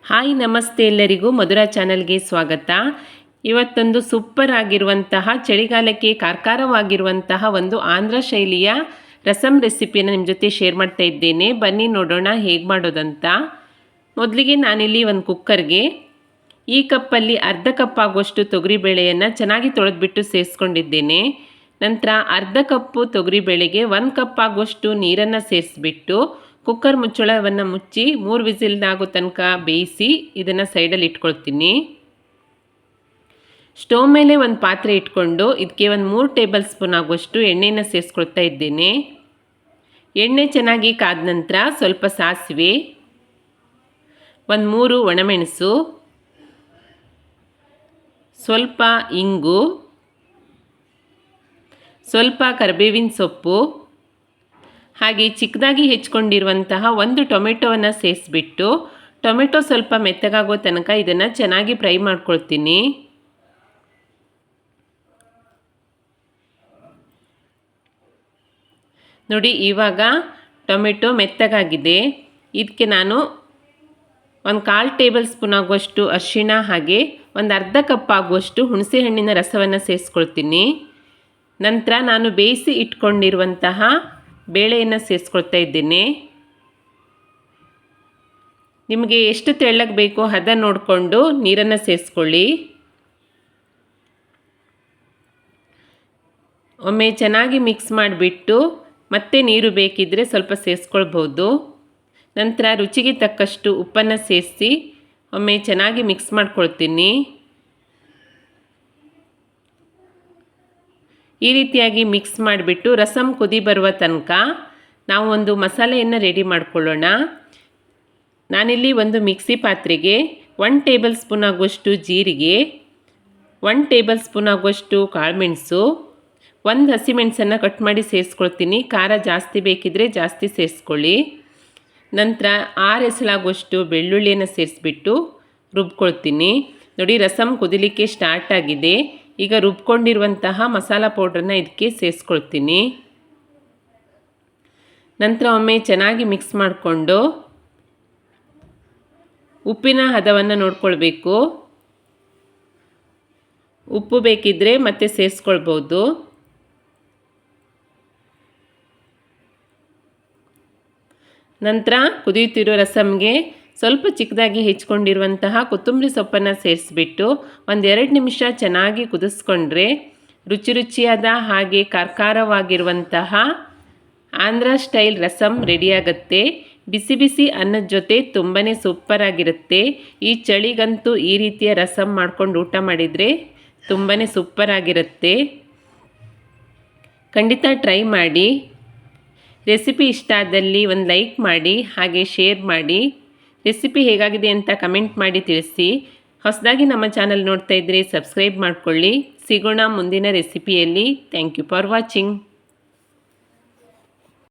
Hi ನಮಸ್ತೆ ಎಲ್ಲರಿಗೂ ಮಧುರಾ ಚಾನಲ್ಗೆ ಸ್ವಾಗತ. ಇವತ್ತೊಂದು ಸೂಪರ್ ಆಗಿರುವಂತಹ ಚಳಿಗಾಲಕ್ಕೆ ಕಾರ್ಕಾರವಾಗಿರುವಂತಹ ಒಂದು ಆಂಧ್ರ ಶೈಲಿಯ ರಸಂ ರೆಸಿಪಿಯನ್ನು ನಿಮ್ಮ ಜೊತೆ ಶೇರ್ ಮಾಡ್ತಾ ಇದ್ದೇನೆ. ಬನ್ನಿ ನೋಡೋಣ ಹೇಗೆ ಮಾಡೋದಂತ. ಮೊದಲಿಗೆ ನಾನಿಲ್ಲಿ ಒಂದು ಕುಕ್ಕರ್ಗೆ ಈ ಕಪ್ಪಲ್ಲಿ ಅರ್ಧ ಕಪ್ ಆಗುವಷ್ಟು ತೊಗರಿಬೇಳೆಯನ್ನು ಚೆನ್ನಾಗಿ ತೊಳೆದ್ಬಿಟ್ಟು ಸೇರಿಸ್ಕೊಂಡಿದ್ದೇನೆ. ನಂತರ ಅರ್ಧ ಕಪ್ಪು ತೊಗರಿಬೇಳೆಗೆ 1 ಕಪ್ ಆಗುವಷ್ಟು ನೀರನ್ನು ಸೇರಿಸ್ಬಿಟ್ಟು ಕುಕ್ಕರ್ ಮುಚ್ಚಳವನ್ನು ಮುಚ್ಚಿ 3 ವಿಸಿಲ್ದಾಗೋ ತನಕ ಬೇಯಿಸಿ ಇದನ್ನು ಸೈಡಲ್ಲಿ ಇಟ್ಕೊಳ್ತೀನಿ. ಸ್ಟವ್ ಮೇಲೆ ಒಂದು ಪಾತ್ರೆ ಇಟ್ಕೊಂಡು ಇದಕ್ಕೆ ಒಂದು 3 ಟೇಬಲ್ ಸ್ಪೂನ್ ಆಗುವಷ್ಟು ಎಣ್ಣೆಯನ್ನು ಸೇರಿಸ್ಕೊಳ್ತಾ ಇದ್ದೇನೆ. ಎಣ್ಣೆ ಚೆನ್ನಾಗಿ ಕಾದ ನಂತರ ಸ್ವಲ್ಪ ಸಾಸಿವೆ, ಒಂದು 3 ಒಣಮೆಣಸು, ಸ್ವಲ್ಪ ಇಂಗು, ಸ್ವಲ್ಪ ಕರಿಬೇವಿನ ಸೊಪ್ಪು, ಹಾಗೆ ಚಿಕ್ಕದಾಗಿ ಹೆಚ್ಚಿಕೊಂಡಿರುವಂತಹ ಒಂದು ಟೊಮೆಟೊವನ್ನು ಸೇರಿಸ್ಬಿಟ್ಟು ಟೊಮೆಟೊ ಸ್ವಲ್ಪ ಮೆತ್ತಗಾಗೋ ತನಕ ಇದನ್ನು ಚೆನ್ನಾಗಿ ಫ್ರೈ ಮಾಡ್ಕೊಳ್ತೀನಿ. ನೋಡಿ, ಇವಾಗ ಟೊಮೆಟೊ ಮೆತ್ತಗಾಗಿದೆ. ಇದಕ್ಕೆ ನಾನು ಒಂದು 1/4 ಟೇಬಲ್ ಸ್ಪೂನ್ ಆಗುವಷ್ಟು ಅರಿಶಿಣ ಹಾಗೆ ಒಂದು ಅರ್ಧ ಕಪ್ ಆಗುವಷ್ಟು ಹುಣಸೆ ಹಣ್ಣಿನ ರಸವನ್ನು ಸೇರಿಸ್ಕೊಳ್ತೀನಿ. ನಂತರ ನಾನು ಬೇಯಿಸಿ ಇಟ್ಕೊಂಡಿರುವಂತಹ ಬೇಳೆಯನ್ನು ಸೇರಿಸ್ಕೊಳ್ತಾ ಇದ್ದೇನೆ. ನಿಮಗೆ ಎಷ್ಟು ತೆಳ್ಳಗೆ ಬೇಕೋ ಹದ ನೋಡಿಕೊಂಡು ನೀರನ್ನು ಸೇರಿಸ್ಕೊಳ್ಳಿ. ಒಮ್ಮೆ ಚೆನ್ನಾಗಿ ಮಿಕ್ಸ್ ಮಾಡಿಬಿಟ್ಟು ಮತ್ತೆ ನೀರು ಬೇಕಿದ್ದರೆ ಸ್ವಲ್ಪ ಸೇರಿಸ್ಕೊಳ್ಬೋದು. ನಂತರ ರುಚಿಗೆ ತಕ್ಕಷ್ಟು ಉಪ್ಪನ್ನು ಸೇರಿಸಿ ಒಮ್ಮೆ ಚೆನ್ನಾಗಿ ಮಿಕ್ಸ್ ಮಾಡ್ಕೊಳ್ತೀನಿ. ಈ ರೀತಿಯಾಗಿ ಮಿಕ್ಸ್ ಮಾಡಿಬಿಟ್ಟು ರಸಂ ಕುದಿ ಬರುವ ತನಕ ನಾವು ಒಂದು ಮಸಾಲೆಯನ್ನು ರೆಡಿ ಮಾಡ್ಕೊಳ್ಳೋಣ. ನಾನಿಲ್ಲಿ ಒಂದು ಮಿಕ್ಸಿ ಪಾತ್ರೆಗೆ 1 ಟೇಬಲ್ ಸ್ಪೂನ್ ಆಗುವಷ್ಟು ಜೀರಿಗೆ, 1 ಟೇಬಲ್ ಸ್ಪೂನ್ ಆಗುವಷ್ಟು ಕಾಳುಮೆಣಸು, 1 ಹಸಿಮೆಣಸನ್ನು ಕಟ್ ಮಾಡಿ ಸೇರಿಸ್ಕೊಳ್ತೀನಿ. ಖಾರ ಜಾಸ್ತಿ ಬೇಕಿದ್ದರೆ ಜಾಸ್ತಿ ಸೇರಿಸ್ಕೊಳ್ಳಿ. ನಂತರ 6 ಎಸಳಾಗುವಷ್ಟು ಬೆಳ್ಳುಳ್ಳಿಯನ್ನು ಸೇರಿಸ್ಬಿಟ್ಟು ರುಬ್ಕೊಳ್ತೀನಿ. ನೋಡಿ, ರಸಂ ಕುದಿಲಿಕ್ಕೆ ಸ್ಟಾರ್ಟ್ ಆಗಿದೆ. ಈಗ ರುಬ್ಕೊಂಡಿರುವಂತಹ ಮಸಾಲ ಪೌಡ್ರನ್ನ ಇದಕ್ಕೆ ಸೇರಿಸ್ಕೊಳ್ತೀನಿ. ನಂತರ ಒಮ್ಮೆ ಚೆನ್ನಾಗಿ ಮಿಕ್ಸ್ ಮಾಡಿಕೊಂಡು ಉಪ್ಪಿನ ಹದವನ್ನು ನೋಡ್ಕೊಳ್ಬೇಕು. ಉಪ್ಪು ಬೇಕಿದ್ದರೆ ಮತ್ತೆ ಸೇರಿಸ್ಕೊಳ್ಬೋದು. ನಂತರ ಕುದಿಯುತ್ತಿರೋ ರಸಮ್ಗೆ ಸ್ವಲ್ಪ ಚಿಕ್ಕದಾಗಿ ಹೆಚ್ಚಿಕೊಂಡಿರುವಂತಹ ಕೊತ್ತಂಬರಿ ಸೊಪ್ಪನ್ನು ಸೇರಿಸ್ಬಿಟ್ಟು 1-2 ನಿಮಿಷ ಚೆನ್ನಾಗಿ ಕುದಿಸ್ಕೊಂಡ್ರೆ ರುಚಿಯಾದ ಹಾಗೆ ಕಾರ್ಕಾರವಾಗಿರುವಂತಹ ಆಂಧ್ರ ಸ್ಟೈಲ್ ರಸಂ ರೆಡಿಯಾಗತ್ತೆ. ಬಿಸಿ ಬಿಸಿ ಅನ್ನದ ಜೊತೆ ತುಂಬಾ ಸೂಪರಾಗಿರುತ್ತೆ. ಈ ಚಳಿಗಂತೂ ಈ ರೀತಿಯ ರಸಂ ಮಾಡ್ಕೊಂಡು ಊಟ ಮಾಡಿದರೆ ತುಂಬಾ ಸೂಪರಾಗಿರುತ್ತೆ. ಖಂಡಿತ ಟ್ರೈ ಮಾಡಿ. ರೆಸಿಪಿ ಇಷ್ಟ ಆದಲ್ಲಿ ಒಂದು ಲೈಕ್ ಮಾಡಿ, ಹಾಗೆ ಶೇರ್ ಮಾಡಿ. ರೆಸಿಪಿ ಹೇಗಾಗಿದೆ ಅಂತ ಕಮೆಂಟ್ ಮಾಡಿ ತಿಳಿಸಿ. ಹೊಸದಾಗಿ ನಮ್ಮ ಚಾನಲ್ ನೋಡ್ತಾ ಇದ್ದರೆ ಸಬ್ಸ್ಕ್ರೈಬ್ ಮಾಡಿಕೊಳ್ಳಿ. ಸಿಗೋಣ ಮುಂದಿನ ರೆಸಿಪಿಯಲ್ಲಿ. Thank you for watching.